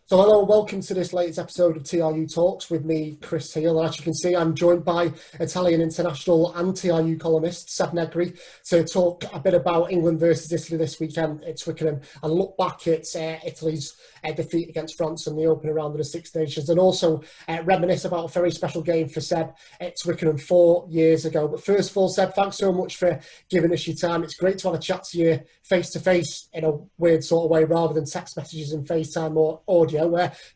So hello and welcome to this latest episode of TRU Talks with me, Chris Heal. And as you can see, I'm joined by Italian international and TRU columnist Seb Negri to talk a bit about England versus Italy this weekend at Twickenham and look back at Italy's defeat against France in the opening round of the Six Nations, and also reminisce about a very special game for Seb at Twickenham 4 years ago. But first of all, Seb, thanks so much for giving us your time. It's great to have a chat to you face-to-face in a weird sort of way rather than text messages and FaceTime or audio.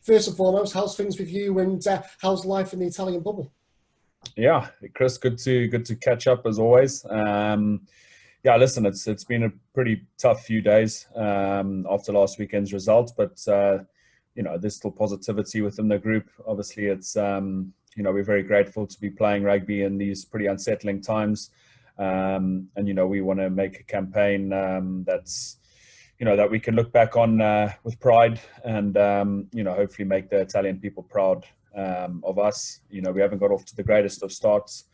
First and foremost, how's things with you, and how's life in the Italian bubble? Yeah, Chris, good to catch up as always. Yeah, listen, it's been a pretty tough few days after last weekend's result, but there's still positivity within the group. Obviously, it's we're very grateful to be playing rugby in these pretty unsettling times, and we want to make a campaign that's that we can look back on with pride and, hopefully make the Italian people proud of us. We haven't got off to the greatest of starts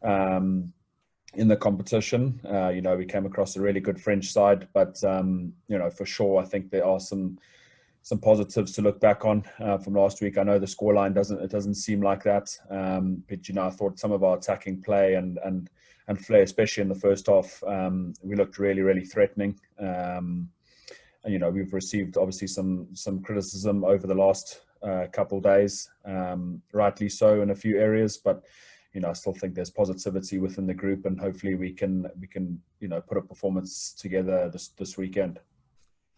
in the competition. We came across a really good French side, but, for sure, I think there are some positives to look back on from last week. I know the scoreline doesn't seem like that, but, I thought some of our attacking play and flair, especially in the first half, we looked really, really threatening. We've received obviously some criticism over the last couple of days, rightly so in a few areas, but I still think there's positivity within the group, and hopefully we can put a performance together this weekend.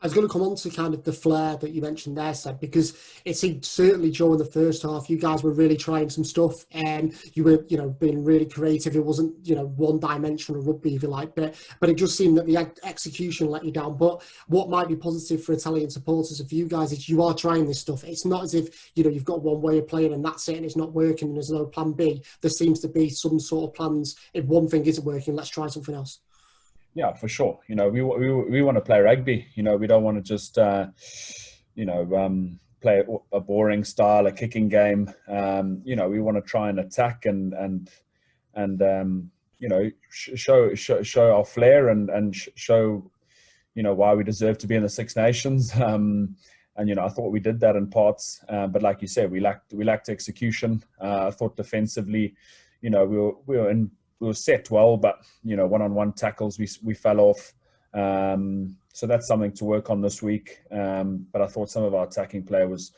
I was going to come on to kind of the flair that you mentioned there, Seb, because it seemed certainly during the first half, you guys were really trying some stuff and you were, being really creative. It wasn't, one-dimensional rugby, if you like, but it just seemed that the execution let you down. But what might be positive for Italian supporters and for you guys is you are trying this stuff. It's not as if, you've got one way of playing and that's it and it's not working and there's no plan B. There seems to be some sort of plans. If one thing isn't working, let's try something else. Yeah, for sure. We want to play rugby. We don't want to just play a boring style, a kicking game. We want to try and attack and show our flair and show why we deserve to be in the Six Nations. I thought we did that in parts, but like you said, we lacked execution. I thought defensively, we were set well, but one-on-one tackles we fell off. So that's something to work on this week. But I thought some of our attacking play was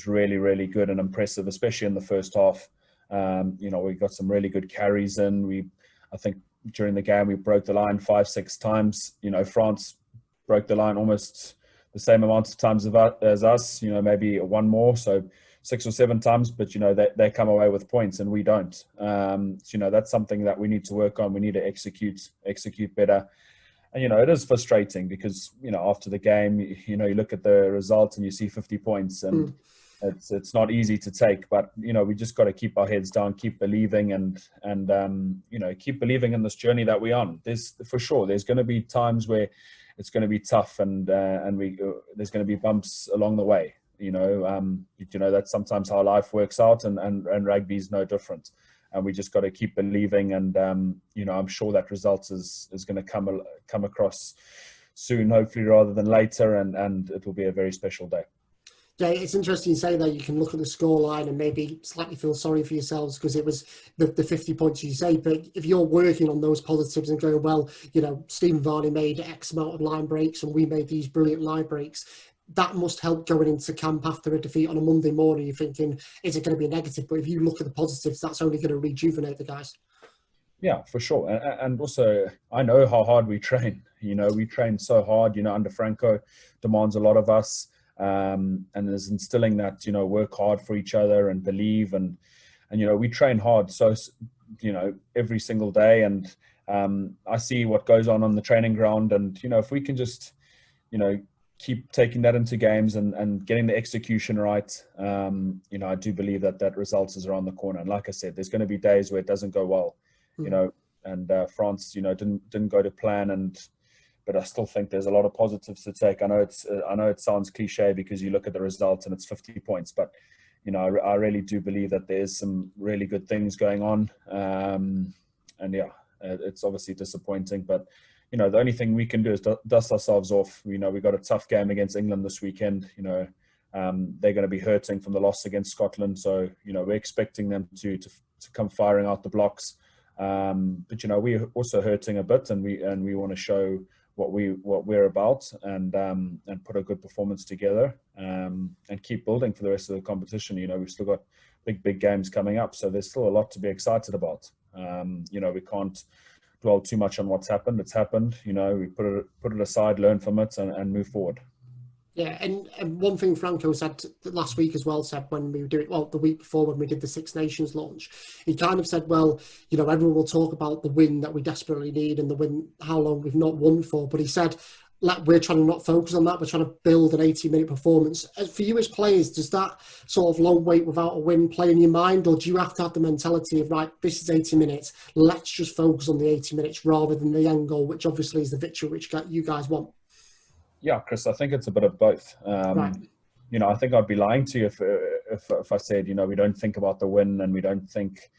really, really good and impressive, especially in the first half. We got some really good carries in. I think during the game we broke the line 5-6 times. France broke the line almost the same amount of times as us. Maybe one more. So 6 or 7 times, but they come away with points and we don't. That's something that we need to work on. We need to execute better. And it is frustrating because after the game, you look at the result and you see 50 points, and it's not easy to take. But we just got to keep our heads down, keep believing, and keep believing in this journey that we're on. There's going to be times where it's going to be tough, and there's going to be bumps along the way. That's sometimes how life works out, and rugby is no different. And we just got to keep believing, and I'm sure that result is going to come across soon, hopefully rather than later, and it will be a very special day. Yeah, it's interesting you say that. You can look at the scoreline and maybe slightly feel sorry for yourselves because it was the 50 points you say. But if you're working on those positives and going, well, Stephen Varney made X amount of line breaks and we made these brilliant line breaks, that must help going into camp after a defeat on a Monday morning. You're thinking, is it going to be a negative? But if you look at the positives, that's only going to rejuvenate the guys. Yeah, for sure. And also, I know how hard we train. We train so hard, under Franco, demands a lot of us. And is instilling that, work hard for each other and believe. And we train hard. So, every single day. And I see what goes on the training ground. And, if we can just, keep taking that into games and getting the execution right. I do believe that results is around the corner. And like I said, there's going to be days where it doesn't go well, and France, didn't go to plan. But I still think there's a lot of positives to take. I know it sounds cliche because you look at the results and it's 50 points, but I really do believe that there's some really good things going on. It's obviously disappointing, but the only thing we can do is dust ourselves off. We got a tough game against England this weekend. They're going to be hurting from the loss against Scotland. So, we're expecting them to come firing out the blocks. But, we're also hurting a bit, and we want to show what we're about, and put a good performance together, and keep building for the rest of the competition. We've still got big games coming up, so there's still a lot to be excited about. We can't dwell too much on what's happened. It's happened. We put it aside, learn from it, and move forward. Yeah, and one thing Franco said last week as well, Seb, when we were doing, the week before when we did the Six Nations launch, he kind of said, well, everyone will talk about the win that we desperately need and the win, how long we've not won for. But he said, we're trying to not focus on that. We're trying to build an 80-minute performance. For you as players, does that sort of long wait without a win play in your mind? Or do you have to have the mentality of, right, this is 80 minutes. Let's just focus on the 80 minutes rather than the end goal, which obviously is the victory which you guys want? Yeah, Chris, I think it's a bit of both. Right. I think I'd be lying to you if I said, we don't think about the win and we don't think,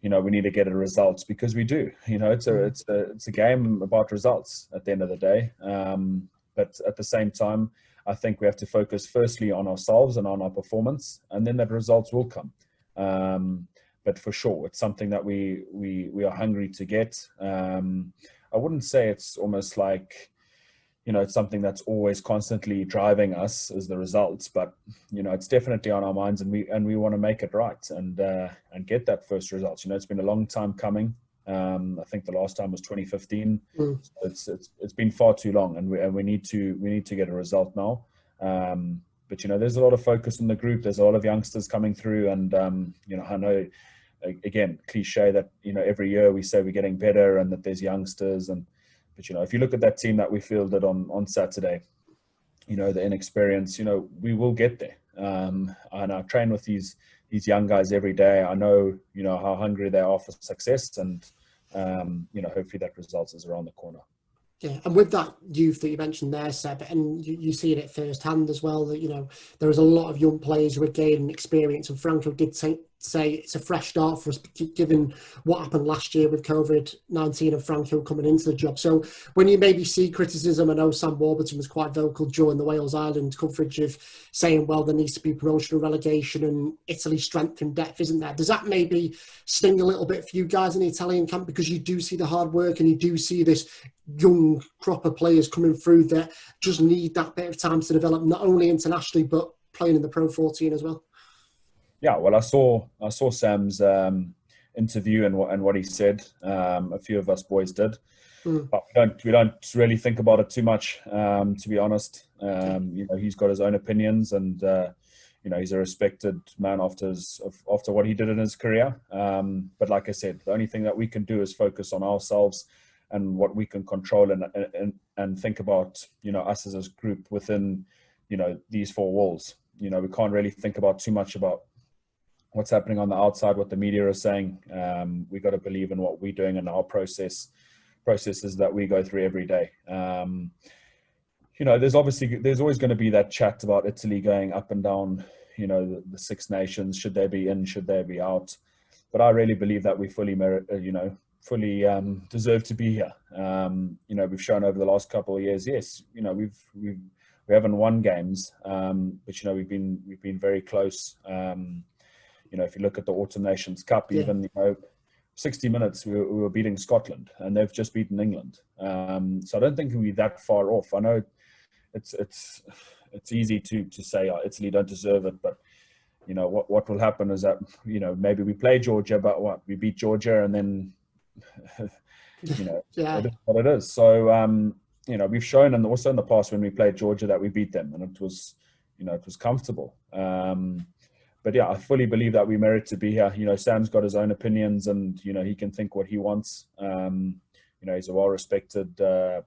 we need to get a result, because we do. It's a game about results at the end of the day. But at the same time, I think we have to focus firstly on ourselves and on our performance, and then that results will come. But for sure, it's something that we are hungry to get. I wouldn't say it's almost like, it's something that's always constantly driving us as the results, but it's definitely on our minds, and we want to make it right and get that first result. It's been a long time coming. I think the last time was 2015. So it's been far too long, and we need to get a result now. But there's a lot of focus in the group. There's a lot of youngsters coming through, and I know, again, cliche that every year we say we're getting better and that there's youngsters, but if you look at that team that we fielded on Saturday, the inexperience, we will get there. And I train with these young guys every day. I know, how hungry they are for success, and hopefully that results is around the corner. Yeah, and with that youth that you mentioned there, Seb, and you see it firsthand as well, that, there is a lot of young players who are gaining experience, and Franco did say it's a fresh start for us, given what happened last year with COVID-19 and Franco coming into the job. So when you maybe see criticism, I know Sam Warburton was quite vocal during the Wales Ireland coverage of saying, well, there needs to be promotion and relegation, and Italy's strength and depth isn't there. Does that maybe sting a little bit for you guys in the Italian camp, because you do see the hard work and you do see this young crop of players coming through that just need that bit of time to develop, not only internationally but playing in the Pro 14 as well? Yeah, well, I saw Sam's interview and what he said. A few of us boys did, but we don't really think about it too much, to be honest. He's got his own opinions, and he's a respected man after what he did in his career. But like I said, the only thing that we can do is focus on ourselves and what we can control, and think about us as a group within these four walls. We can't really think about too much about what's happening on the outside, what the media is saying. We got to believe in what we're doing and our processes that we go through every day. There's always going to be that chat about Italy going up and down, the Six Nations, should they be in, should they be out? But I really believe that we fully deserve to be here. We've shown over the last couple of years, yes, we haven't won games, but we've been very close. If you look at the Autumn Nations Cup, even 60 minutes we were beating Scotland, and they've just beaten England. So I don't think we're that far off. I know it's easy to say Italy don't deserve it, but what will happen is that maybe we play Georgia, but we beat Georgia, and then Yeah. It is what it is. So we've shown, and also in the past when we played Georgia, that we beat them, and it was comfortable. But yeah, I fully believe that we merit to be here. Sam's got his own opinions, and he can think what he wants. He's a well-respected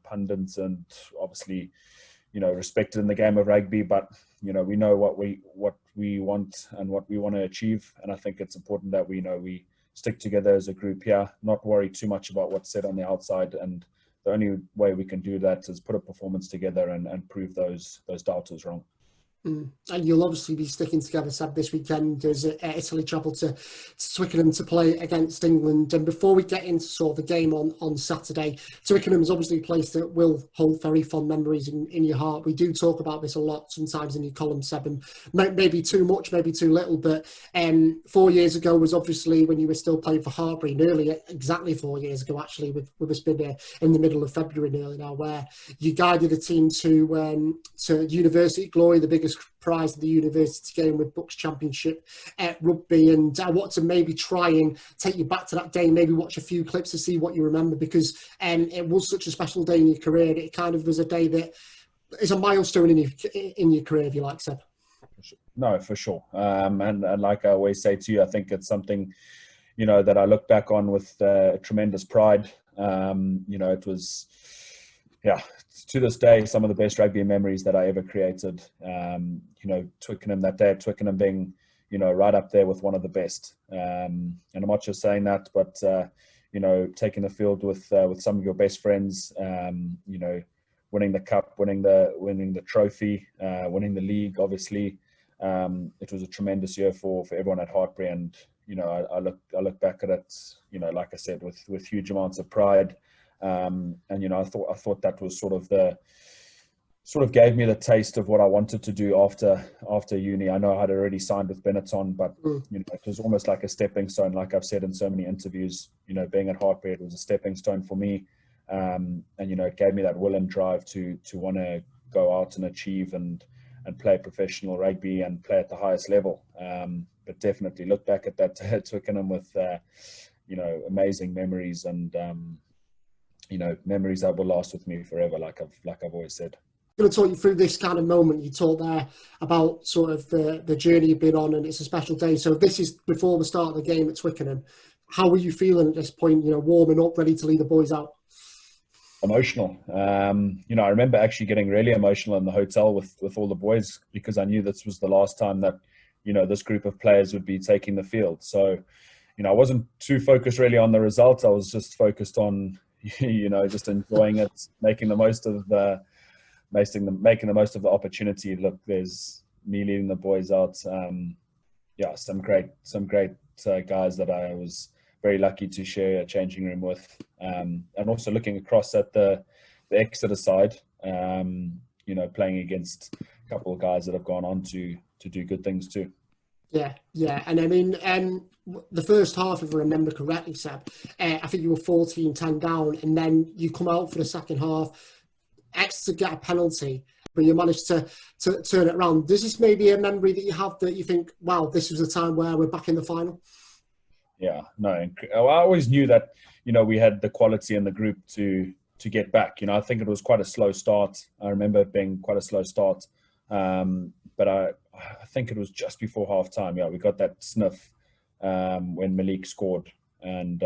pundit, and obviously respected in the game of rugby. But we know what we want and what we want to achieve, and I think it's important that we stick together as a group here, not worry too much about what's said on the outside. And the only way we can do that is put a performance together and prove those doubters wrong. And you'll obviously be sticking together, Seb, this weekend as Italy travel to Twickenham to play against England. And before we get into sort of the game on Saturday, Twickenham is obviously a place that will hold very fond memories in your heart. We do talk about this a lot sometimes in your column, Seb, and maybe too much, maybe too little. But 4 years ago was obviously when you were still playing for Hartpury, nearly exactly 4 years ago, actually, with us being in the middle of February nearly now, where you guided a team to university glory, the biggest prize of the university game with BUCS Championship Rugby. And I want to maybe try and take you back to that day, maybe watch a few clips to see what you remember, because it was such a special day in your career. It kind of was a day that is a milestone in your career, if you like, Seb. No, for sure. And like I always say to you, I think it's something, that I look back on with tremendous pride. It was, to this day, some of the best rugby memories that I ever created. Twickenham, that day at Twickenham being, right up there with one of the best. And I'm not just saying that, but, taking the field with some of your best friends, winning the cup, winning the trophy, winning the league, obviously. It was a tremendous year for everyone at Hartpury. And, I look back at it, like I said, with huge amounts of pride. And I thought that was sort of gave me the taste of what I wanted to do after uni. I know I had already signed with Benetton, but it was almost like a stepping stone. Like I've said in so many interviews, being at Hartpury, it was a stepping stone for me. And it gave me that will and drive to want to go out and achieve and play professional rugby and play at the highest level. But definitely look back at that at Twickenham with amazing memories and memories that will last with me forever, like I've always said. I'm going to talk you through this kind of moment. You talked there about sort of the journey you've been on, and it's a special day. So this is before the start of the game at Twickenham. How were you feeling at this point, warming up, ready to lead the boys out? Emotional. I remember actually getting really emotional in the hotel with all the boys, because I knew this was the last time that, this group of players would be taking the field. So, I wasn't too focused really on the results. I was just focused on, just enjoying it, making the most of the opportunity. Look, there's me leading the boys out. Some great guys that I was very lucky to share a changing room with, and also looking across at the Exeter side, playing against a couple of guys that have gone on to do good things too. Yeah. And I mean, the first half, if I remember correctly, Seb, I think you were 14-10 down, and then you come out for the second half, Exeter get a penalty, but you managed to turn it around. Does this maybe a memory that you have that you think, wow, this was a time where we're back in the final? Yeah, no, I always knew that, we had the quality in the group to get back. I think it was quite a slow start. I remember it being quite a slow start. But I think it was just before half time. Yeah, we got that sniff when Malik scored. And,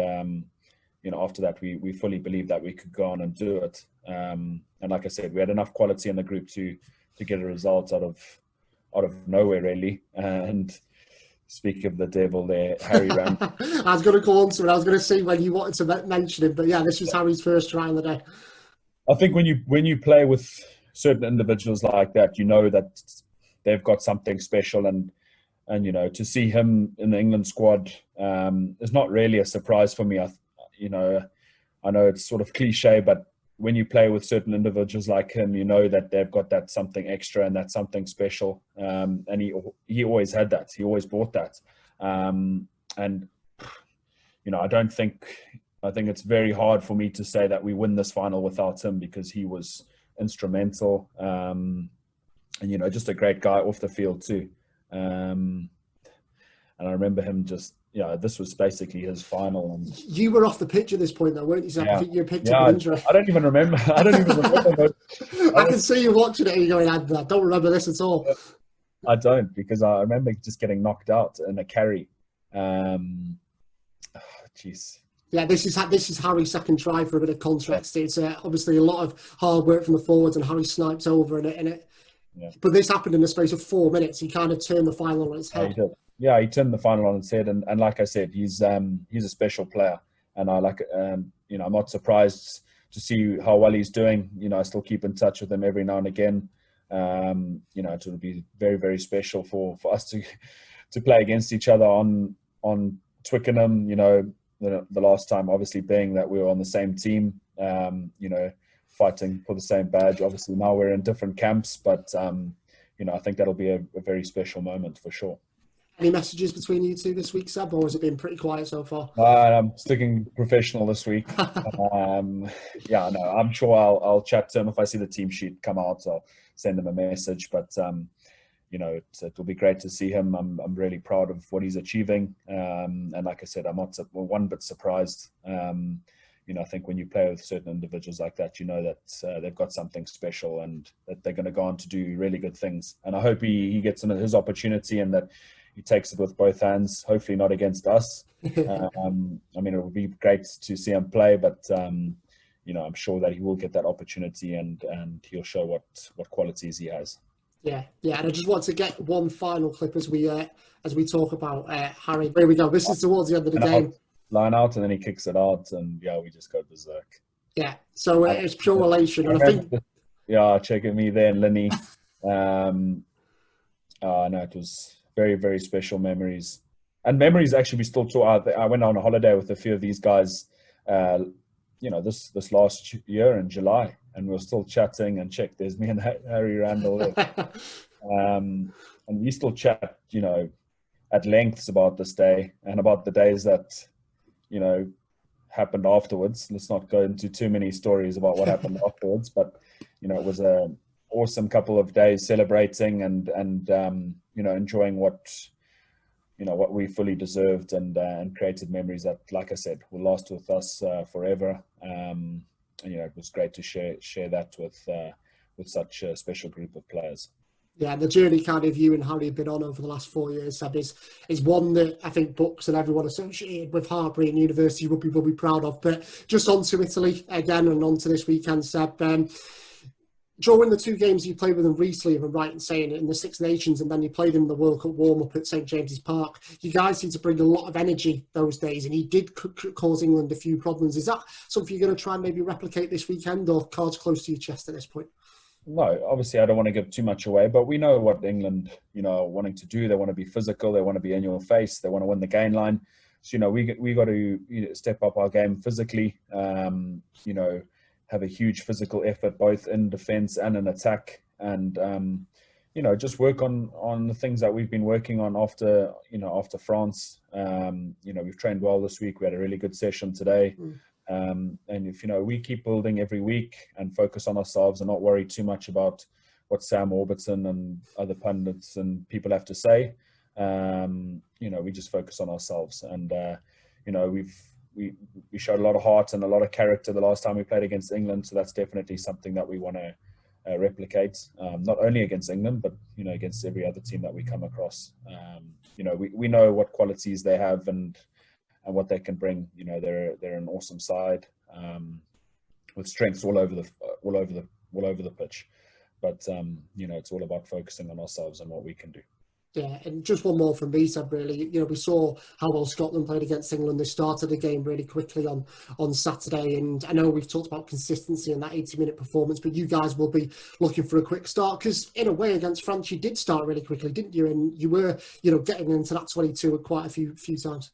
after that, we fully believed that we could go on and do it. And like I said, we had enough quality in the group to get a result out of nowhere, really. And speaking of the devil there, Harry ran. I was going to go on to it. I was going to see when you wanted to mention it. But yeah, this was Harry's first try in the day. I think when you play with certain individuals like that, that they've got something special, and to see him in the England squad is not really a surprise for me. I know it's sort of cliche, but when you play with certain individuals like him, that they've got that something extra and that something special. And he always had that. He always brought that. And I think it's very hard for me to say that we win this final without him, because he was instrumental. And just a great guy off the field too. And I remember him just, this was basically his final. And you were off the pitch at this point, though, weren't you, Zach? Yeah. I think you picked up an injury. I don't even remember. I can see you watching it and you're going, I don't remember this at all. I don't, because I remember just getting knocked out in a carry. Jeez. Yeah, this is Harry's second try for a bit of context. It's obviously a lot of hard work from the forwards, and Harry snipes over in it. Yeah. But this happened in the space of 4 minutes. He kind of turned the final on its head. Yeah, he did. Yeah, he turned the final on its head, and like I said, he's a special player, and I like I'm not surprised to see how well he's doing. I still keep in touch with him every now and again. You know, it will be very, very special for us to play against each other on Twickenham. You know, the last time obviously being that we were on the same team, you know, fighting for the same badge. Obviously now we're in different camps, but you know, I think that'll be a very special moment for sure. Any messages between you two this week, Seb, or has it been pretty quiet so far? I'm sticking professional this week. Yeah, no, I'm sure I'll chat to him if I see the team sheet come out. I'll send him a message. But you know, it'll be great to see him. I'm really proud of what he's achieving. And like I said, I'm not one bit surprised. You know, I think when you play with certain individuals like that, you know that they've got something special and that they're going to go on to do really good things. And I hope he gets his opportunity and that he takes it with both hands, hopefully not against us. I mean, it would be great to see him play, but, you know, I'm sure that he will get that opportunity and he'll show what qualities he has. Yeah. And I just want to get one final clip as we talk about Harry. Here we go. This is towards the end of the game. Line out, and then he kicks it out, and yeah, we just go berserk. Yeah, so it's pure elation, and I think checking me there, Lenny. No, it was very, very special memories, and memories actually we still talk. I went on a holiday with a few of these guys, you know, this last year in July, and we were still chatting. And check, there's me and Harry Randall there, and we still chat, you know, at lengths about this day and about the days that, you know, happened afterwards. Let's not go into too many stories about what happened afterwards, but you know, it was an awesome couple of days celebrating and you know, enjoying what we fully deserved and created memories that, like I said, will last with us forever. And, you know, it was great to share that with such a special group of players. Yeah, the journey kind of you and Harry have been on over the last 4 years, Seb, is one that I think BUCS and everyone associated with Hartpury and University will be proud of. But just on to Italy again and on to this weekend, Seb. During the 2 games you played with them recently, if I'm right in saying it, in the Six Nations, and then you played in the World Cup warm-up at St James's Park, you guys seem to bring a lot of energy those days, and he did cause England a few problems. Is that something you're going to try and maybe replicate this weekend, or cards close to your chest at this point? No, obviously I don't want to give too much away, but we know what England, you know, are wanting to do. They want to be physical. They want to be in your face. They want to win the gain line. So, you know, we got to, you know, step up our game physically, you know, have a huge physical effort, both in defense and in attack. And, you know, just work on the things that we've been working on after France. You know, we've trained well this week. We had a really good session today. And if, you know, we keep building every week and focus on ourselves and not worry too much about what Sam Orbison and other pundits and people have to say, you know, we just focus on ourselves. And, you know, we showed a lot of heart and a lot of character the last time we played against England. So that's definitely something that we want to replicate, not only against England, but, you know, against every other team that we come across. You know, we know what qualities they have and what they can bring. You know, they're an awesome side with strengths all over the pitch. But you know, it's all about focusing on ourselves and what we can do. Yeah, and just one more from me, Seb, really. You know, we saw how well Scotland played against England. They started the game really quickly on Saturday, and I know we've talked about consistency in that 80-minute performance, but you guys will be looking for a quick start, because in a way against France you did start really quickly, didn't you? And you were, you know, getting into that 22 quite a few times.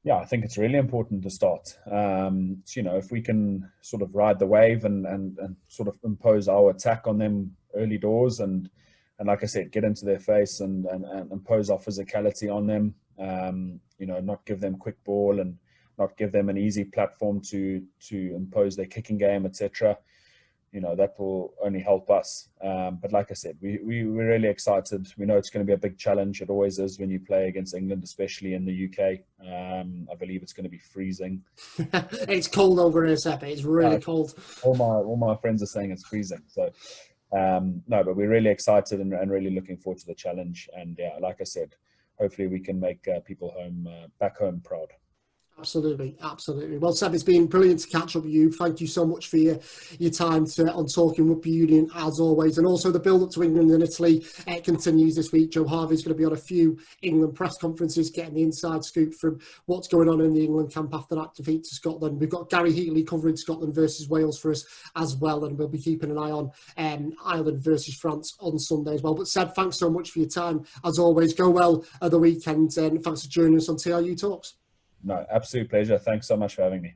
Yeah, I think it's really important to start. So, you know, if we can sort of ride the wave and sort of impose our attack on them early doors and like I said, get into their face and impose our physicality on them, you know, not give them quick ball and not give them an easy platform to impose their kicking game, etc. You know, that will only help us. But like I said, we're really excited. We know it's going to be a big challenge. It always is when you play against England, especially in the UK. I believe it's going to be freezing. It's cold over here, Seb. It's really cold. All my friends are saying it's freezing. So, no, but we're really excited and really looking forward to the challenge. And yeah, like I said, hopefully we can make people back home proud. Absolutely, absolutely. Well, Seb, it's been brilliant to catch up with you. Thank you so much for your time on Talking Rugby Union, as always. And also the build-up to England and Italy continues this week. Joe Harvey's going to be on a few England press conferences, getting the inside scoop from what's going on in the England camp after that defeat to Scotland. We've got Gary Heatley covering Scotland versus Wales for us as well, and we'll be keeping an eye on Ireland versus France on Sunday as well. But Seb, thanks so much for your time. As always, go well at the weekend, and thanks for joining us on TRU Talks. No, absolute pleasure. Thanks so much for having me.